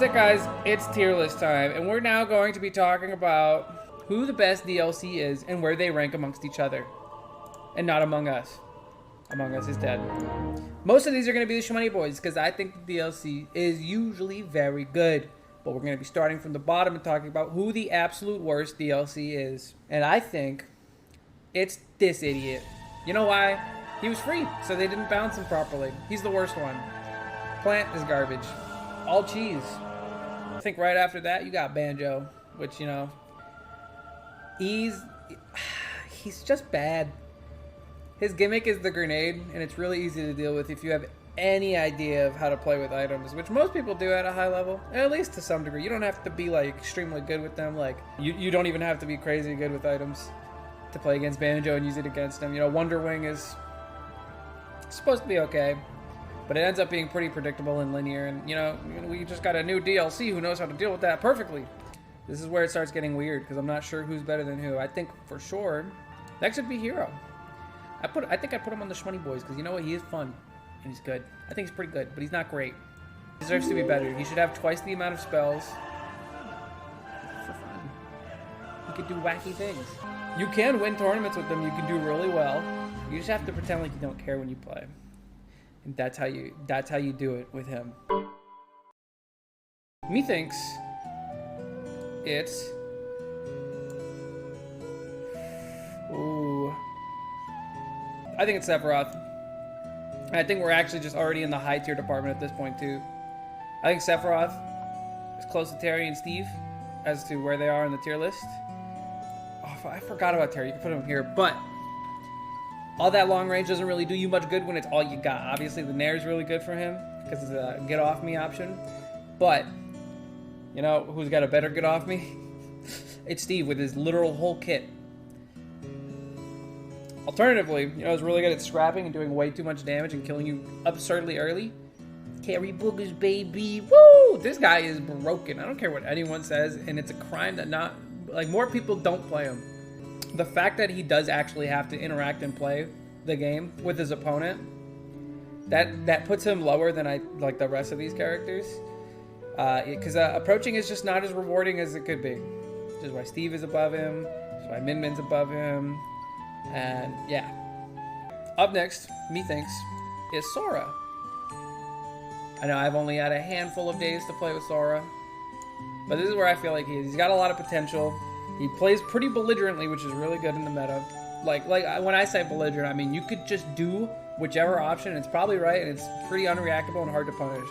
What's up, guys? It's tier list time, and we're now going to be talking about who the best DLC is and where they rank amongst each other. And not Among Us. Among Us is dead. Most of these are going to be the Shmoney Boys, because I think the DLC is usually very good. But we're going to be starting from the bottom and talking about who the absolute worst DLC is. And I think it's this idiot. You know why? He was free, so they didn't bounce him properly. He's the worst one. Plant is garbage. All cheese. I think right after that, you got Banjo, which, you know, he's just bad. His gimmick is the grenade, and it's really easy to deal with if you have any idea of how to play with items, which most people do at a high level, at least to some degree. You don't have to be, like, extremely good with them. Like, you don't even have to be crazy good with items to play against Banjo and use it against him. You know, Wonder Wing is supposed to be okay, but it ends up being pretty predictable and linear, and, you know, we just got a new DLC who knows how to deal with that perfectly. This is where it starts getting weird, because I'm not sure who's better than who. I think, for sure, next would be Hero. I think I put him on the Shmoney Boys, because you know what? He is fun, and he's good. I think he's pretty good, but he's not great. He deserves to be better. He should have twice the amount of spells. For fun. He could do wacky things. You can win tournaments with them. You can do really well. You just have to pretend like you don't care when you play. And that's how you do it with him. Methinks it's I think it's Sephiroth. I think we're actually just already in the high tier department at this point too. I think Sephiroth is close to Terry and Steve as to where they are in the tier list. Oh, I forgot about Terry. You can put him here, but all that long range doesn't really do you much good when it's all you got. Obviously, the Nair is really good for him because it's a get off me option. But you know who's got a better get off me? It's Steve with his literal whole kit. Alternatively, you know, he's really good at scrapping and doing way too much damage and killing you absurdly early. Carry boogers, baby. Woo! This guy is broken. I don't care what anyone says, and it's a crime that more people don't play him. The fact that he does actually have to interact and play the game with his opponent, that puts him lower than like the rest of these characters. Because approaching is just not as rewarding as it could be. Which is why Steve is above him. Which is why Min Min's above him. And yeah. Up next, methinks, is Sora. I know I've only had a handful of days to play with Sora, but this is where I feel like he is. He's got a lot of potential. He plays pretty belligerently, which is really good in the meta. Like when I say belligerent, I mean you could just do whichever option. It's probably right, and it's pretty unreactable and hard to punish.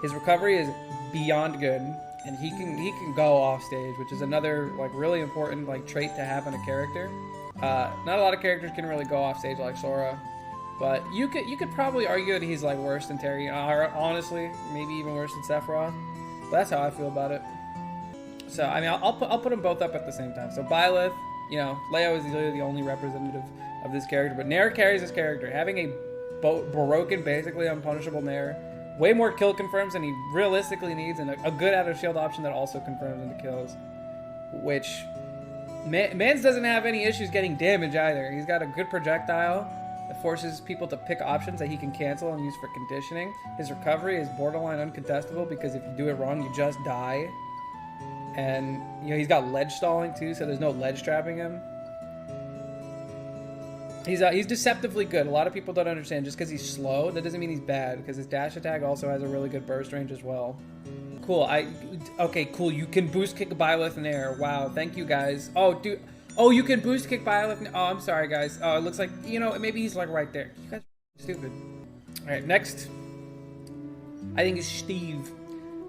His recovery is beyond good, and he can go off stage, which is another like really important like trait to have in a character. Not a lot of characters can really go off stage like Sora, but you could probably argue that he's like worse than Terry, or honestly, maybe even worse than Sephiroth. But that's how I feel about it. So I mean, I'll put them both up at the same time. So Byleth, you know, Leo is literally the only representative of this character, but Nair carries this character, having a broken, basically unpunishable Nair, way more kill confirms than he realistically needs, and a good out of shield option that also confirms into kills, which. Mans doesn't have any issues getting damage either. He's got a good projectile that forces people to pick options that he can cancel and use for conditioning. His recovery is borderline uncontestable because if you do it wrong, you just die. And, you know, he's got ledge stalling too, so there's no ledge trapping him. He's deceptively good. A lot of people don't understand. Just because he's slow, that doesn't mean he's bad, because his dash attack also has a really good burst range as well. Cool. Okay, cool. You can boost kick Byleth in air. Wow, thank you guys. Oh, dude. Oh, you can boost kick Byleth. Oh, I'm sorry, guys. Oh, it looks like, you know, maybe he's like right there. You guys are stupid. All right, next. I think is Steve.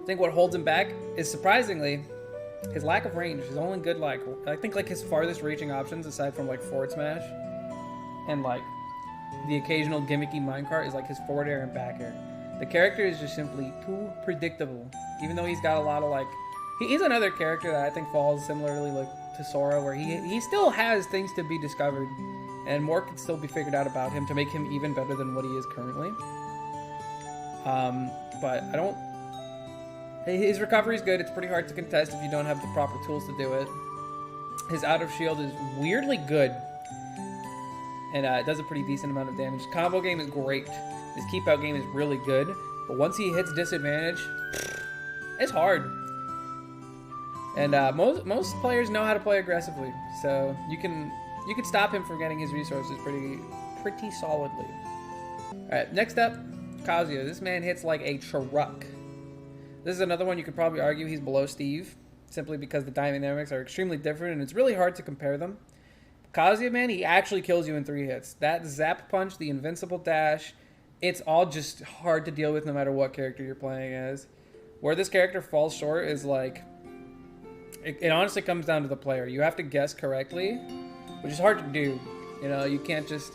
I think what holds him back is surprisingly his lack of range. He's only good like I think like his farthest reaching options aside from like forward smash and like the occasional gimmicky minecart is like his forward air and back air. The character is just simply too predictable, even though he's got a lot of like... He's another character that I think falls similarly like to Sora, where he still has things to be discovered, and more can still be figured out about him to make him even better than what he is currently. But I don't... His recovery is good. It's pretty hard to contest if you don't have the proper tools to do it. His out of shield is weirdly good, and it does a pretty decent amount of damage. His combo game is great. His keep out game is really good, but once he hits disadvantage, It's hard. And most players know how to play aggressively, so you can stop him from getting his resources pretty solidly. All right, next up, Kazuya. This man hits like a truck. This is another one you could probably argue he's below Steve, simply because the dynamics are extremely different, and it's really hard to compare them. Kazuya, man, he actually kills you in 3 hits. That zap punch, the invincible dash, it's all just hard to deal with no matter what character you're playing as. Where this character falls short is like, it honestly comes down to the player. You have to guess correctly, which is hard to do. You know, you can't just,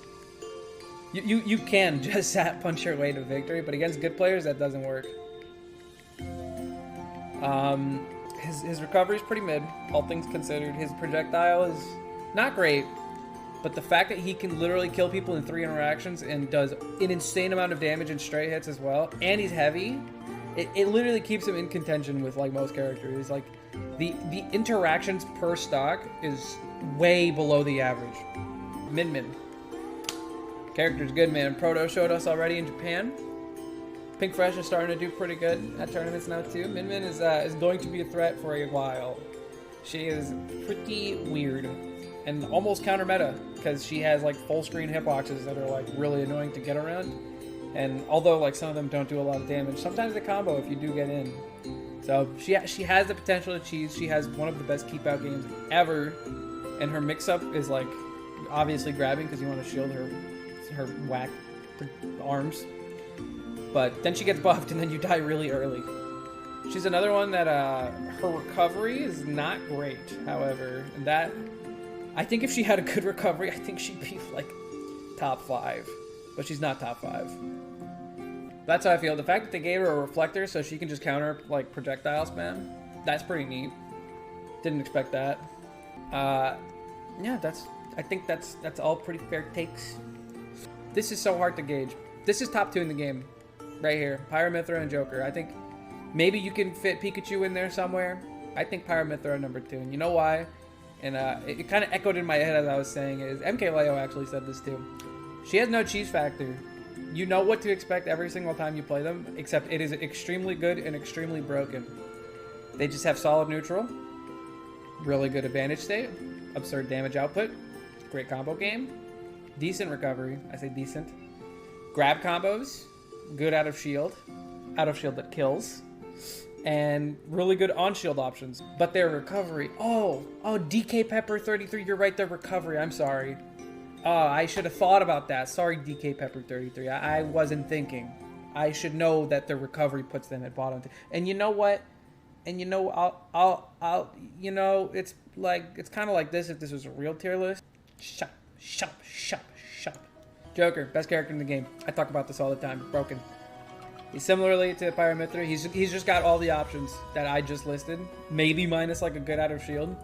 you can just zap punch your way to victory, but against good players, that doesn't work. His recovery is pretty mid, all things considered. His projectile is not great, but the fact that he can literally kill people in 3 interactions and does an insane amount of damage in straight hits as well, and he's heavy, it literally keeps him in contention with like most characters. Like the interactions per stock is way below the average. Min. Character's good, man. Proto showed us already in Japan. Pink Fresh is starting to do pretty good at tournaments now too. Min is going to be a threat for a while. She is pretty weird and almost counter meta because she has like full screen hitboxes that are like really annoying to get around. And although like some of them don't do a lot of damage, sometimes they combo if you do get in. So she has the potential to cheese. She has one of the best keep out games ever, and her mix up is like obviously grabbing because you want to shield her whack arms. But then she gets buffed and then you die really early. She's another one that her recovery is not great, however. And that, I think if she had a good recovery, I think she'd be like top 5. But she's not top 5. That's how I feel. The fact that they gave her a reflector so she can just counter like projectile spam, that's pretty neat. Didn't expect that. Yeah, I think that's all pretty fair takes. This is so hard to gauge. This is top 2 in the game. Right here, Pyramithra and Joker. I think maybe you can fit Pikachu in there somewhere. I think Pyramithra number 2, and you know why? And it kind of echoed in my head as I was saying it. Is MK Leo actually said this too. She has no cheese factor. You know what to expect every single time you play them, except it is extremely good and extremely broken. They just have solid neutral, really good advantage state, absurd damage output, great combo game, decent recovery. I say decent. Grab combos. Good out of shield that kills, and really good on shield options. But their recovery, oh, DK Pepper 33, you're right, their recovery. I'm sorry. I should have thought about that. Sorry, DK Pepper 33. I wasn't thinking. I should know that their recovery puts them at bottom. And you know what? And you know, I'll you know, it's kind of like this if this was a real tier list. Shop. Joker, best character in the game. I talk about this all the time. Broken. He's similarly to Pyramithra. He's just got all the options that I just listed. Maybe minus like a good out of shield.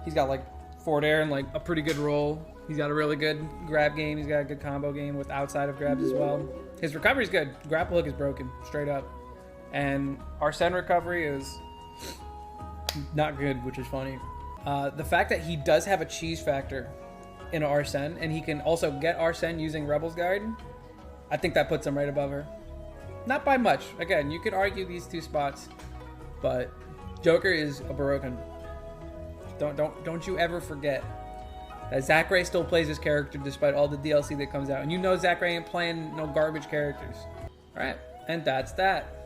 He's got like forward air and like a pretty good roll. He's got a really good grab game. He's got a good combo game with outside of grabs as well. His recovery's good. Grapple hook is broken, straight up. And Arsene recovery is not good, which is funny. The fact that he does have a cheese factor in Arsene, and he can also get Arsene using Rebel's Guard, I think that puts him right above her. Not by much. Again, you could argue these 2 spots, but Joker is a broken. Don't you ever forget that Zachary still plays his character despite all the DLC that comes out, and you know Zachary ain't playing no garbage characters. All right, and that's that.